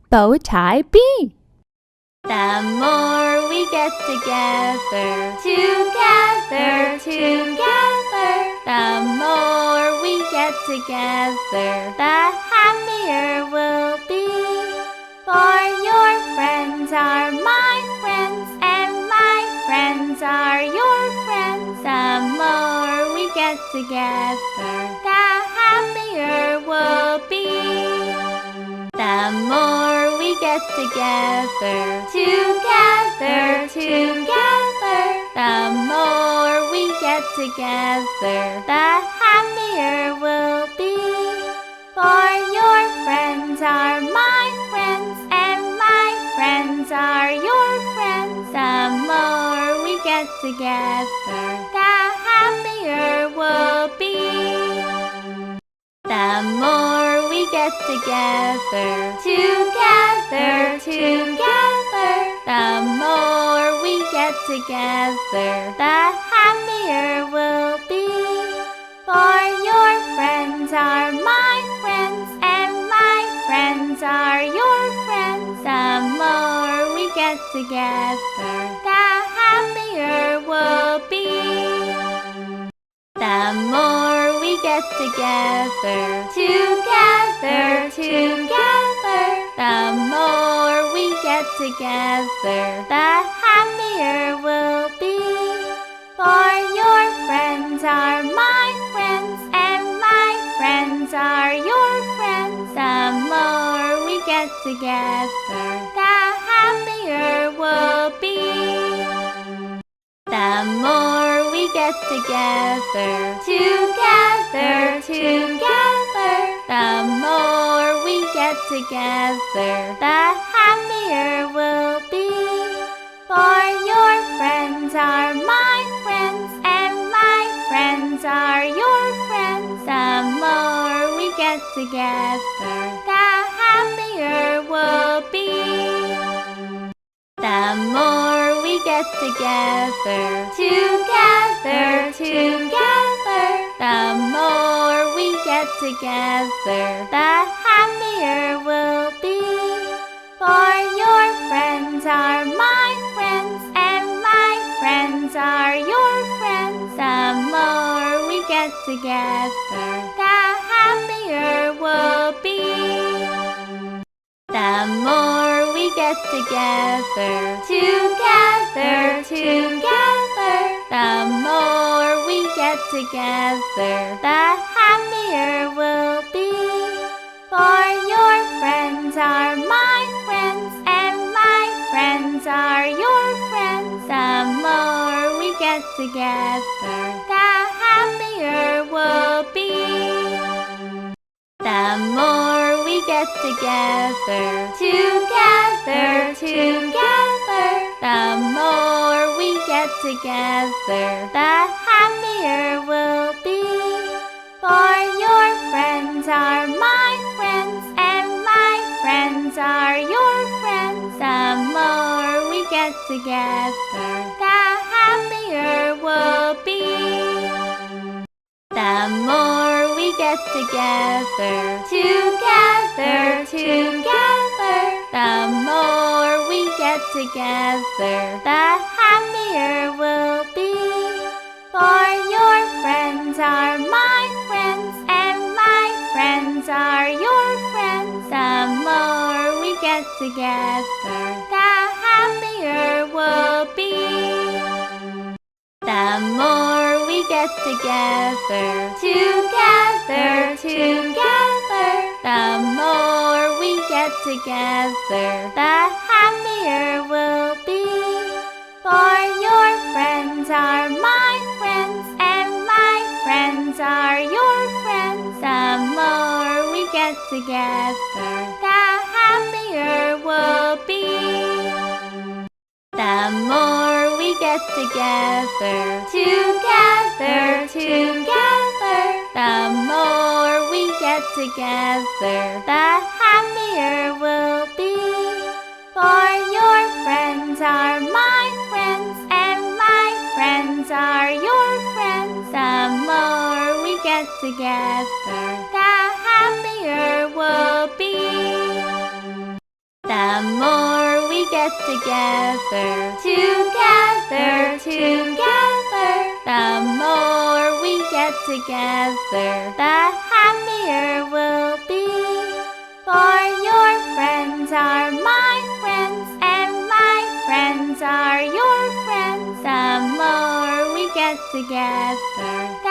Bowtie Bee. The more we get together, together, together, the more we get together, the happier we'll be. For your friends are my friends, and my friends are your friends. The more we get together, the happier we'll be. The more we get together, together, together, the more we get together, the happier we'll be. For your friends are my friends, and my friends are your friends. The more we get together, the happier we'll be. The more we get together, together, together, the more we get together, the happier we'll be. For your friends are my friends, and my friends are your friends. The more we get together, the happier we'll be. The more we get together, together, together, the more we get together, the happier we'll be. For your friends are my friends, and my friends are your friends. The more we get together, the happier we'll be. The more we get together, together, together, the more we get together, the happier we'll be. For your friends are my friends, and my friends are your friends. The more we get together, the happier we'll be. The more we get together, together, together, the more we get together, the happier we'll be. For your friends are my friends, and my friends are your friends. The more we get together, the happier we'll be. The more we get together, together, together, the more we get together, the happier we'll be. For your friends are my friends, and my friends are your friends. The more we get together, the happier we'll be. The more we get together, together, together, the more we get together, the happier we'll be. For your friends are my friends, and my friends are your friends. The more we get together, the happier we'll be. The more we get together, together, together, the more we get together, the happier we'll be. For your friends are my friends, and my friends are your friends. The more we get together, the happier we'll be. The more we get together, together, together, the more we get together, the happier we'll be. For your friends are my friends, and my friends are your friends. The more we get together, the happier we'll be. The more we get together, together, together, the more we get together, the happier we'll be. For your friends are my friends, and my friends are your friends. The more we get together, the happier we'll be. the more we get together. Together, together, the more we get together, the happier we'll be. For your friends are my friends, and my friends are your friends. The more we get together,